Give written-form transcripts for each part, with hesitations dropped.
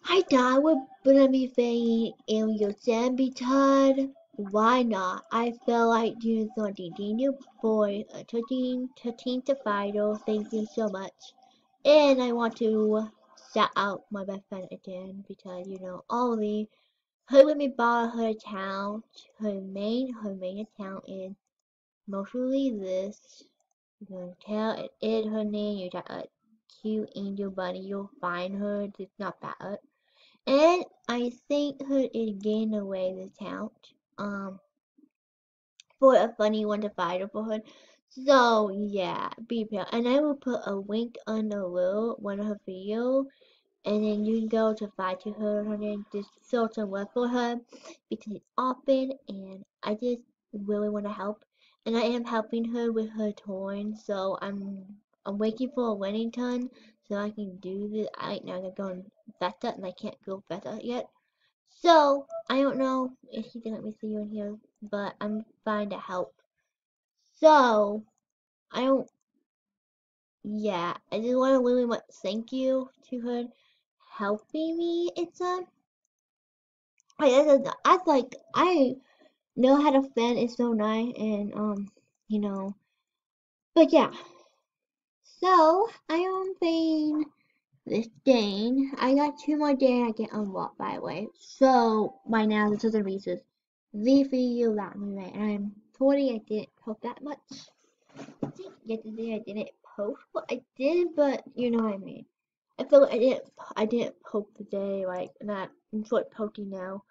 I thought we're gonna be playing Alien Zombie Todd. Why not? I feel like doing something new for 13 to final. Thank you so much. And I want to shout out my best friend again because Ollie, her let me borrow her account. Her main account is mostly this. You can tell it her name. You got a cute angel bunny. You'll find her. It's not bad. And I think her is getting away the count. For a funny one to fight for her. So yeah, be prepared. And I will put a link on the little one of her video, and then you can go to fight to her and then just show some love for her because it's open, and I just really want to help, and I am helping her with her torn. So I'm waiting for a Wellington so I can do this. Right now I'm going better, and I can't go better yet. So, I don't know if she didn't let me see you in here, but I'm fine to help. So, I don't, yeah, I just want to really much thank you to her helping me. I like, I know how to fan is so nice, and, you know, but yeah. So, I am playing this game. I got 2 more days I get unlocked, by the way. So, by now, this is the reason. The video that me right, and I'm 40. I didn't post that much. I think yesterday I didn't post what I did, but you know what I mean. I feel like I didn't post today, like, not. I'm sort of posting now.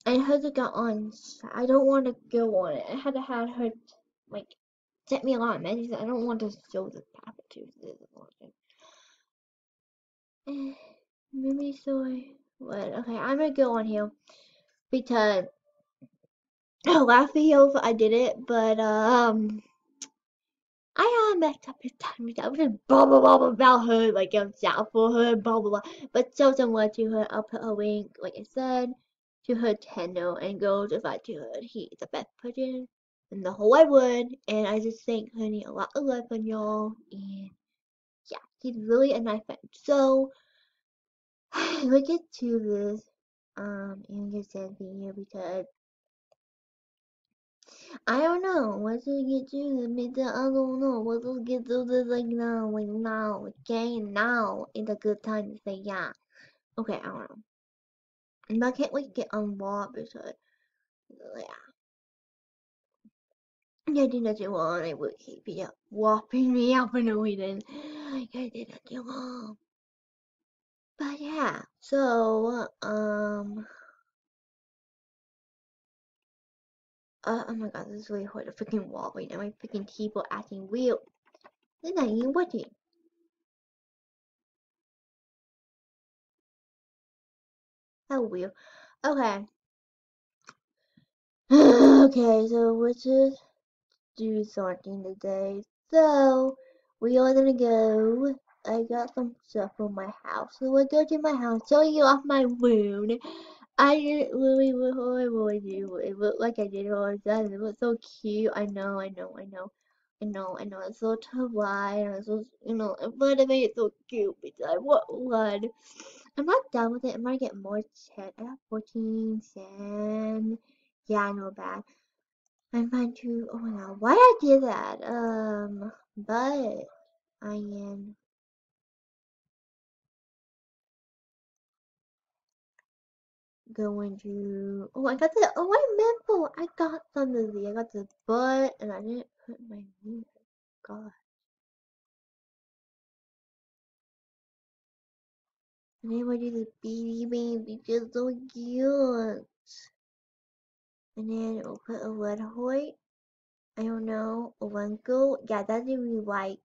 And her got on. I don't want to go on it. I had to have her like sent me a lot of messages. I don't want to show the Papa Tuesday. Maybe so. What? Okay, I'm gonna go on here because last video I did it, but I messed up his time. I was just blah blah blah about her, like I'm down for her, blah blah blah. But show someone to her. I'll put a link, like I said, to her channel and go to fight to her. He's the best person in the whole wide world, and I just think honey a lot of love from y'all. And yeah, he's really a nice friend. So let's get to this and get that video because I don't know. Once we get to the middle, I don't know. Let's get to this like now, okay? Now is a good time to say yeah. Okay, I don't know. And I can't wait to get unlocked because, yeah. I did not do long. I would keep it up, whopping me up in a reason. I did not do long. But yeah, so, oh my god, this is really hard. The freaking wall right now. My freaking keyboard acting real. It's not even working. How weird. Okay. Okay, so let's just do something today. So, we are gonna go. I got some stuff from my house. So we'll go to my house, show you off my room. I didn't really do. It looked like I did it all the time. It looked so cute. I know. It's so Hawaii, and it's so, but I made it so cute because I want one. I'm not done with it. I'm gonna get more 10. I have 14, 10. Yeah, I know bad. I'm fine too. Oh my god, why I did that? But I am going to. Oh, I got the. Oh, I remember. I got some of these. I got the butt, and I didn't put my name. God. And then I do the baby, just so cute. And then we'll put a red white. I don't know, a wrinkle. Yeah, that's really right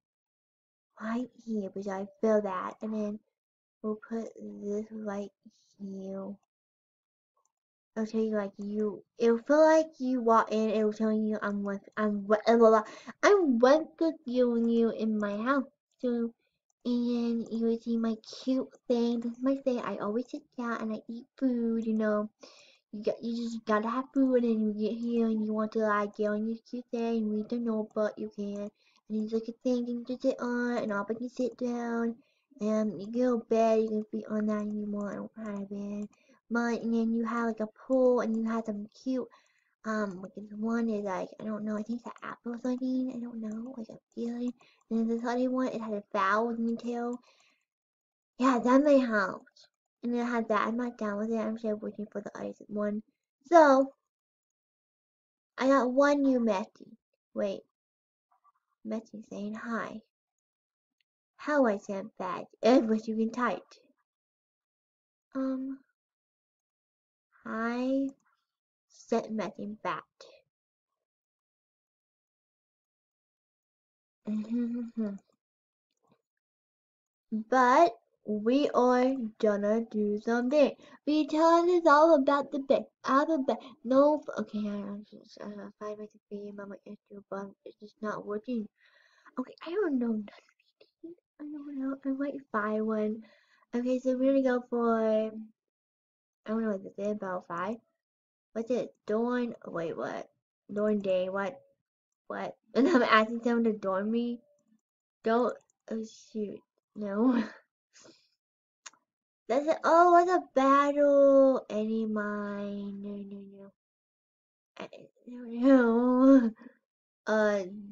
here, because I feel that. And then we'll put this right here. It'll tell you like it'll feel like you walk in, it'll tell you I'm welcoming you in my house. So, and you will see my cute thing. This is my thing. I always sit down and I eat food, you just gotta have food, and you get here and you want to like get on your cute thing and read the notebook, you can. And you look at things and you sit on, and all but you sit down, and you go to bed, you can be on that anymore. I don't have a bed. But and then you have like a pool, and you have some cute like this one is like I don't know, I think it's an apple or something, I don't know, like a feeling. And then this other one, it had a vowel in the tail. Yeah, that's my house. And it had that. I'm not down with it. I'm still waiting for the ice one. So, I got one new Messi. Wait, Messi saying hi. How I sound bad. What you can type. Um, hi. Sent Messi back. But we are gonna do something because it's all about the big alphabet. No, okay, I'm just find my theme on my issue, but it's just not working. Okay, I don't know. I don't know. I might find one. Okay, so we're gonna go for I don't know what this is about five. What's it? Dawn. Wait, what? Dawn day. What? What? And I'm asking someone to dawn me. Don't. Oh shoot. No. That's it. Oh, what's a battle? Any mine? No, no, no. I don't know.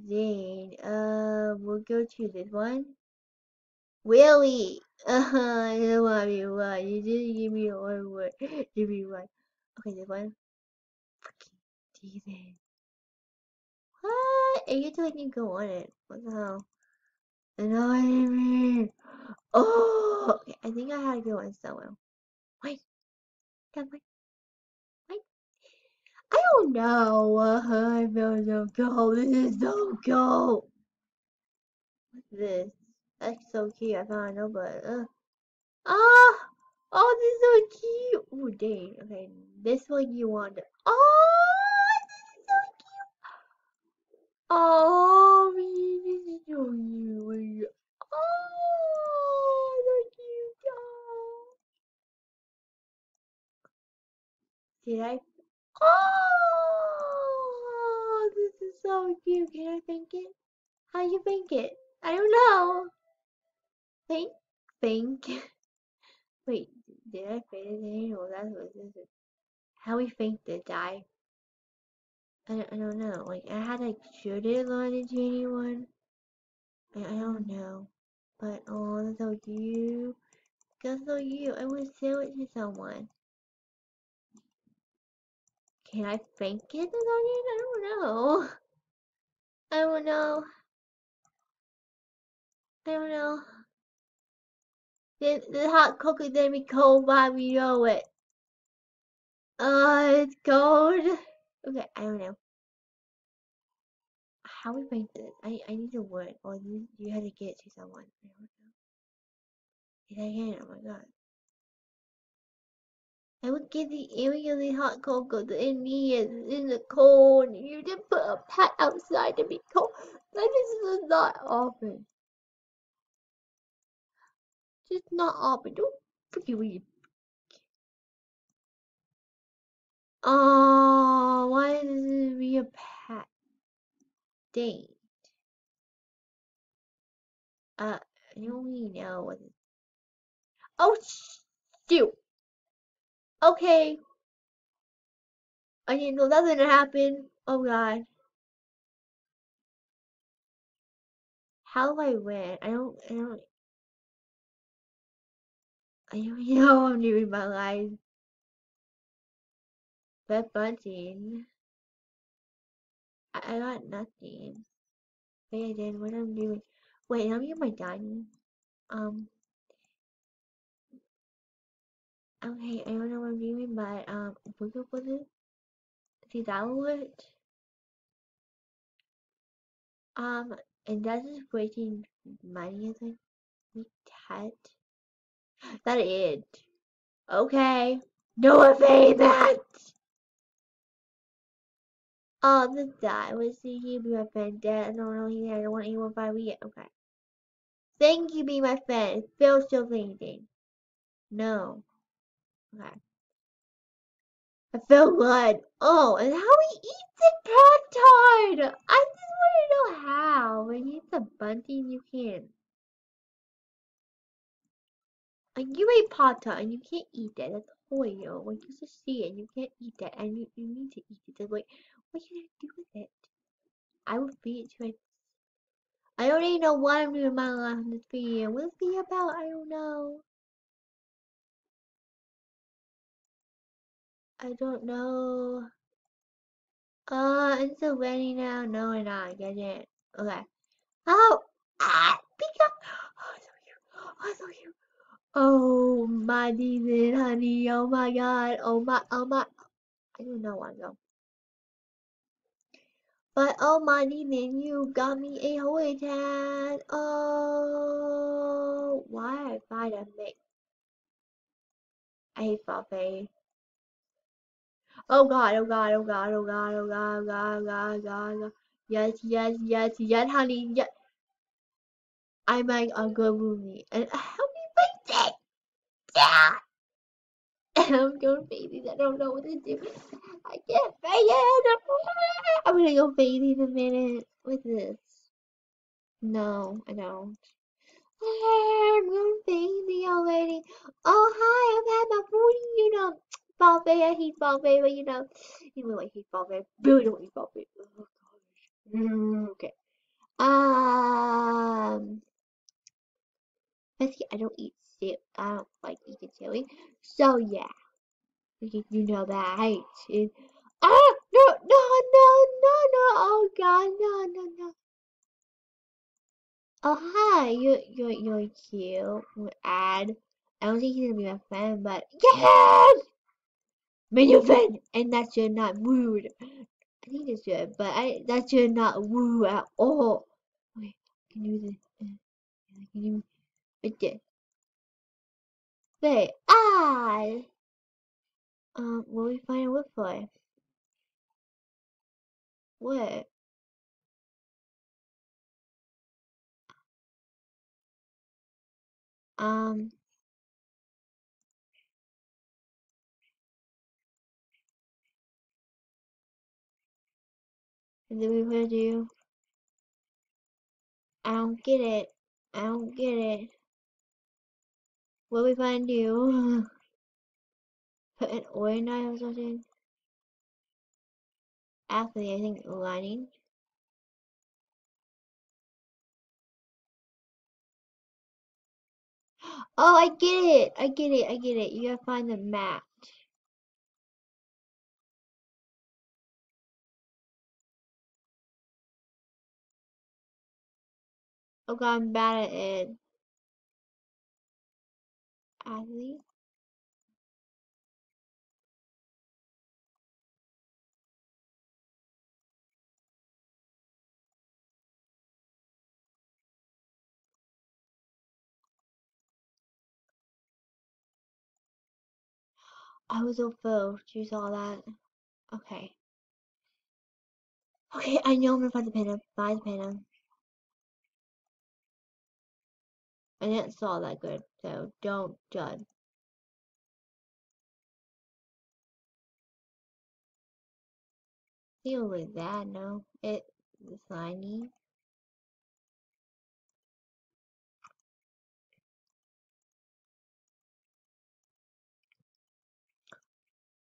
Zane. We'll go to this one. Willie. I don't want to be one. You just give me one word. Give me one. Okay, this one. Fucking Jesus. What? And you to let me go on it. What the hell? Annoying me. Oh, okay. I think I had to go on someone. Wait, come on. Wait. I don't know. I feel so cold. This is so cold. What's this? That's so cute. I found a notebook. Ah! Oh, this is so cute. Oh, dang. Okay, this one you want. Oh, this is so cute. Oh, this is so cute. Oh, so cute. Oh. Did I? Oh, this is so cute. Can I think it? How you think it? I don't know. Think, think. Wait, did I say anything? Or that's what this is. How we think to die? I don't know. Like I had like should it learn to anyone? I don't know. But oh, that's so cute. That's so cute. I would sell it to someone. Can I thank it as onion? I don't know. I don't know. I don't know. The hot cocoa gonna be cold while we know it. It's cold. Okay, I don't know. How we make this? I need a word. Or you had to get it to someone. I don't know. Yes, I can. Oh my god. I would get the area of the hot cocoa the Indians in the cold. You just put a pat outside to be cold. That is not often. Just not often. Don't freaking read. Oh, why does it be a pat? Dang. I don't really know what it. Oh, shoot. Okay. I didn't know that was gonna happen. Oh god. How do I win? I don't know what I'm doing my life. That bunting. I got nothing. Wait, I did. What I'm doing? Wait, I'm in my dining. Um. Okay, I don't know what I'm doing, but what was it? See that would. Um, and that's just wasting money. Is like we cut. That it. Okay. No payment. Oh, this guy was he be my friend. Dad, I don't know. I don't want anyone by me yet. Okay. Thank you, be my friend. Feel still anything. No. Okay. I feel good. Oh, and how he eats it Pop-Tart! I just want to know how. When you eat the bunty and you can't. Like you ate Pop-Tart and you can't eat that. That's horrible. Like you just see it and you can't eat that and you need to eat it. So like, what should I do with it? I would feed it to it. I don't even know what I'm doing my life in this video. What's the video about? I don't know. I don't know. It's so ready now. No, we're not. Get it. Okay. Oh! Ah! Pika! Oh, so cute. Oh, so cute. Oh, my demon, honey. Oh, my God. Oh, my. Oh, my. I don't know where to go. But, oh, my demon, you got me a holy tag. Oh, why I find a mix? I hate Buffet. Oh God, oh God, oh God, oh God, oh God, oh God, oh God, oh God, oh God. Yes, yes, yes, yes, honey. Yes. I make a good movie. And help me fix it. Yeah. I'm going crazy. I don't know what to do. I can't fix it. I'm gonna go crazy in a minute. What's this? No, I don't. I'm going crazy already. Oh, hi, I've had my food. Ball Bay. I hate Ball Bay, but you know I hate Ball Bay. Really don't hate Ball Bay. Oh, gosh. Okay. Um, Basically, I don't eat cereal. I don't like eating cereal. So yeah, you know that I hate it. Ah, no, no, no, no, no. Oh God, no, no, no. Oh hi, you're cute. Ad. I don't think he's gonna be my friend, but yes, be your friend, and that you're not rude. I think it's good, but that you're not rude at all. Okay, I can do this. I can do it. This. Wait, what we find a wood for? What? Um, and then we gonna do? I don't get it. I don't get it. What we gonna do? Put an oil knife or something? Actually, I think lining. Oh, I get it. I get it. I get it. You gotta find the map. Oh God, I'm bad at it. Actually, I was so focused. You saw that. Okay. Okay, I know I'm gonna find the panda. Find the panda. I didn't saw that good, so don't judge. Feel like that, no. It's slimy.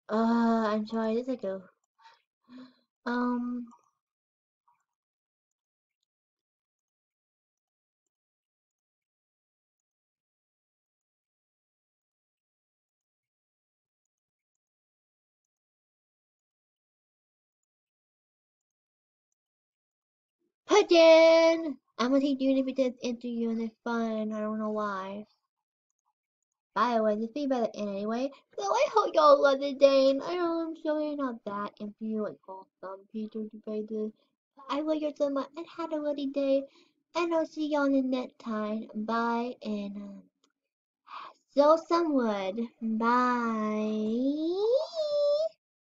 I'm sorry, this like a um pigeon. I'm gonna take you if it does interview and it's fun. I don't know why. By the way, this be better anyway. So I hope y'all love the day. I know I'm sorry not that if you like awesome Peter debated. I love you so much and had a lovely day. And I'll see y'all in the next time. Bye and sow some wood. Bye.